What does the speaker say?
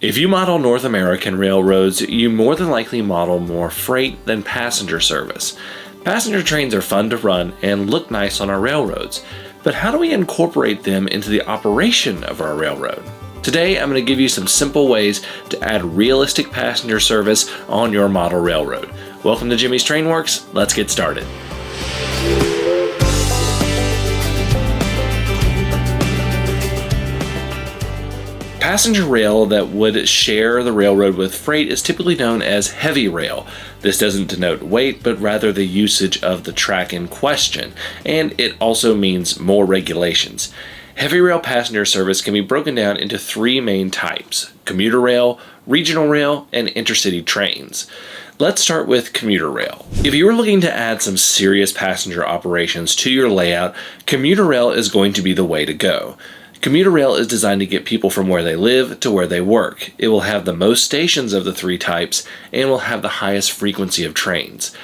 If you model North American railroads, you more than likely model more freight than passenger service. Passenger trains are fun to run and look nice on our railroads, but how do we incorporate them into the operation of our railroad? Today, I'm going to give you some simple ways to add realistic passenger service on your model railroad. Welcome to Jimmy's Trainworks. Let's get started. Passenger rail that would share the railroad with freight is typically known as heavy rail. This doesn't denote weight, but rather the usage of the track in question, and it also means more regulations. Heavy rail passenger service can be broken down into three main types: commuter rail, regional rail, and intercity trains. Let's start with commuter rail. If you are looking to add some serious passenger operations to your layout, commuter rail is going to be the way to go. Commuter rail is designed to get people from where they live to where they work. It will have the most stations of the three types and will have the highest frequency of trains.